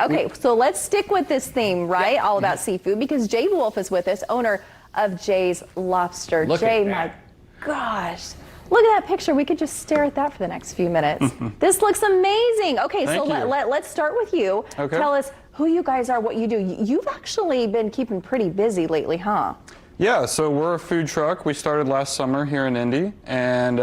Okay, so let's stick with this theme, right? Yep. All about seafood, because Jay Wolf is with us, owner of Jay's Lobster. Jay, my gosh. Look at that picture. We could just stare at that for the next few minutes. This looks amazing. Okay, so let's start with you. Okay. Tell us who you guys are, what you do. You've actually been keeping pretty busy lately, huh? Yeah, so we're a food truck. We started last summer here in Indy, and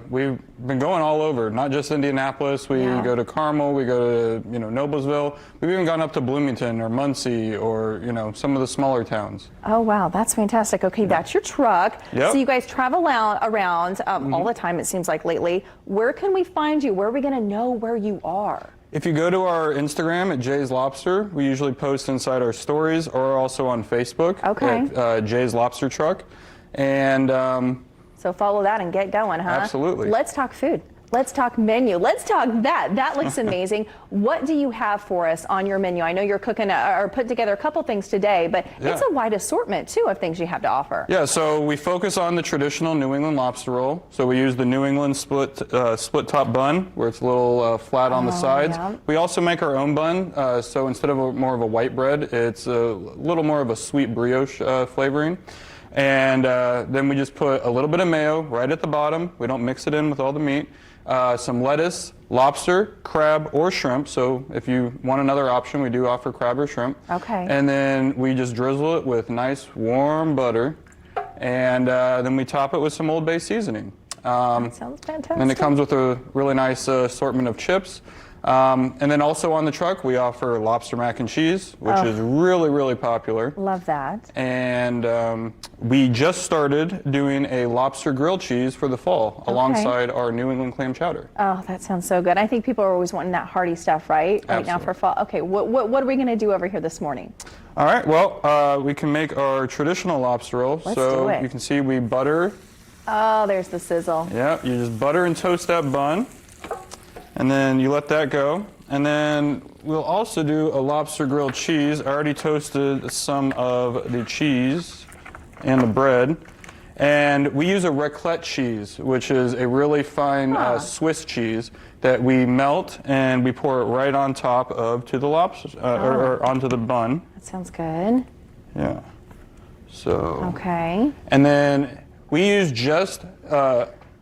we've been going all over, not just Indianapolis. We go to Carmel, we go to Noblesville. We've even gone up to Bloomington or Muncie or some of the smaller towns. Oh wow, that's fantastic. Okay, that's your truck. Yep. So you guys travel around all the time, it seems like lately. Where can we find you? Where are we going to know where you are? If you go to our Instagram at Jay's Lobster, we usually post inside our stories, or also on Facebook at Jay's Lobster Truck. And so follow that and get going, huh? Absolutely. Let's talk food. Let's talk menu. Let's talk that. That looks amazing. What do you have for us on your menu? I know you're cooking or putting together a couple things today, but it's a wide assortment too of things you have to offer. Yeah, so we focus on the traditional New England lobster roll. So we use the New England split top bun, where it's a little flat on the sides. Yeah. We also make our own bun. So instead of more of a white bread, it's a little more of a sweet brioche flavoring. And then we just put a little bit of mayo right at the bottom. We don't mix it in with all the meat. Some lettuce, lobster, crab, or shrimp. So if you want another option, we do offer crab or shrimp. Okay. And then we just drizzle it with nice warm butter. And then we top it with some Old Bay seasoning. That sounds fantastic. And it comes with a really nice assortment of chips. And then also on the truck, we offer lobster mac and cheese, which is really, really popular. Love that. And we just started doing a lobster grilled cheese for the fall alongside our New England clam chowder. Oh, that sounds so good. I think people are always wanting that hearty stuff, right? Absolutely. Right now for fall. Okay, what are we going to do over here this morning? All right, well, we can make our traditional lobster roll. Let's do it. You can see we butter. Oh, there's the sizzle. Yeah, you just butter and toast that bun. And then you let that go. And then we'll also do a lobster grilled cheese. I already toasted some of the cheese and the bread. And we use a raclette cheese, which is a really fine Swiss cheese that we melt and we pour it right on top to the lobster, or onto the bun. That sounds good. Yeah. So. Okay. And then we use just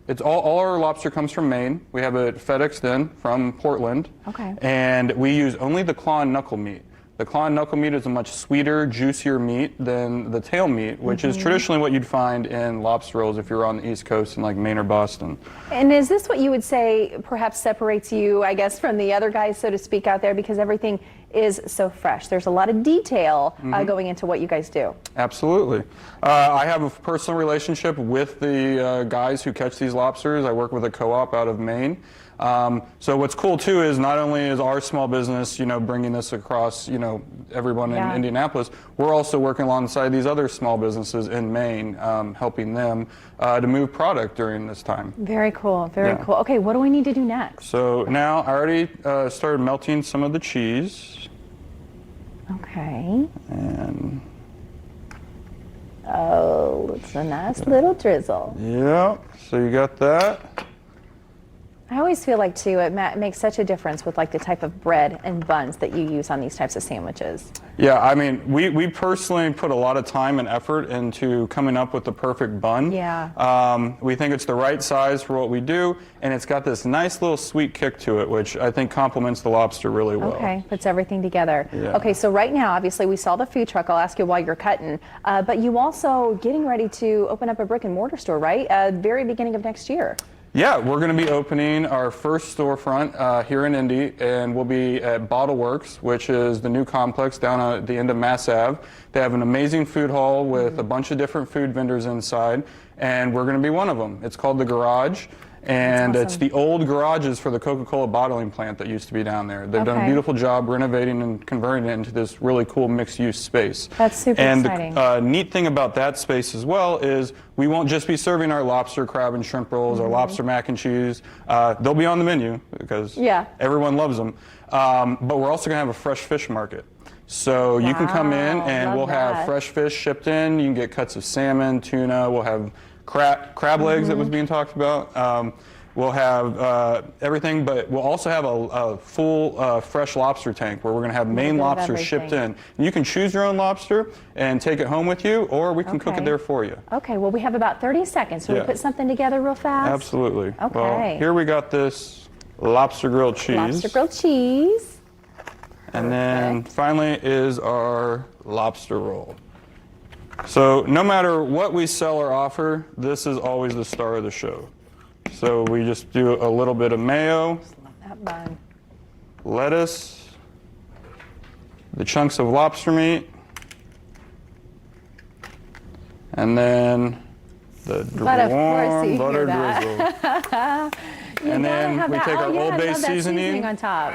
it's all our lobster comes from Maine. We have it FedExed in from Portland. Okay. And we use only the claw and knuckle meat. The claw and knuckle meat is a much sweeter, juicier meat than the tail meat, which is traditionally what you'd find in lobster rolls if you're on the East Coast in like Maine or Boston. And is this what you would say perhaps separates you, I guess, from the other guys, so to speak, out there? Because everything is so fresh. There's a lot of detail going into what you guys do. Absolutely. I have a personal relationship with the guys who catch these lobsters. I work with a co-op out of Maine. So what's cool too is not only is our small business, bringing this across, everyone in Indianapolis, we're also working alongside these other small businesses in Maine, helping them to move product during this time. Very cool, very cool. Okay, what do we need to do next? So now I already started melting some of the cheese. Okay. And oh, it's a nice little drizzle. Yeah, so you got that. I always feel like, too, it makes such a difference with like the type of bread and buns that you use on these types of sandwiches. Yeah, I mean, we personally put a lot of time and effort into coming up with the perfect bun. Yeah. We think it's the right size for what we do, and it's got this nice little sweet kick to it, which I think complements the lobster really well. Okay, puts everything together. Yeah. Okay, so right now, obviously, we saw the food truck. I'll ask you while you're cutting, but you also getting ready to open up a brick and mortar store, right? Very beginning of next year. Yeah, we're going to be opening our first storefront here in Indy, and we'll be at Bottle Works, which is the new complex down at the end of Mass Ave. They have an amazing food hall with a bunch of different food vendors inside, and we're going to be one of them. It's called The Garage, and it's the old garages for the Coca-Cola bottling plant that used to be down there. They've done a beautiful job renovating and converting it into this really cool mixed-use space. That's super exciting. And the neat thing about that space as well is we won't just be serving our lobster, crab, and shrimp rolls, our lobster mac and cheese. They'll be on the menu because everyone loves them. But we're also going to have a fresh fish market. So you can come in and we'll have fresh fish shipped in. You can get cuts of salmon, tuna. We'll have crab legs that was being talked about. We'll have everything, but we'll also have a full fresh lobster tank where we're going to have Maine lobster shipped in. And you can choose your own lobster and take it home with you, or we can cook it there for you. Okay, well, we have about 30 seconds. So we put something together real fast? Absolutely. Okay. Well, here we got this lobster grilled cheese. Lobster grilled cheese. And then finally is our lobster roll. So no matter what we sell or offer, this is always the star of the show. So we just do a little bit of mayo, That bun. lettuce, the chunks of lobster meat, and then the warm butter drizzle. And then we take our Old Bay seasoning on top.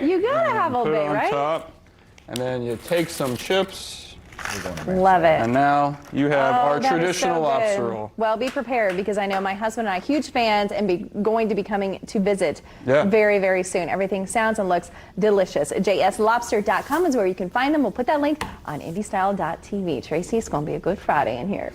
You gotta have Old Bay, right? on top, and then you take some chips. Love it. And now you have our that is traditional so lobster good. roll. Well, be prepared because I know my husband and I are huge fans and going to be coming to visit Yeah. very, very soon. Everything sounds and looks delicious. JSLobster.com is where you can find them. We'll put that link on IndyStyle.tv. Tracy, it's going to be a good Friday in here.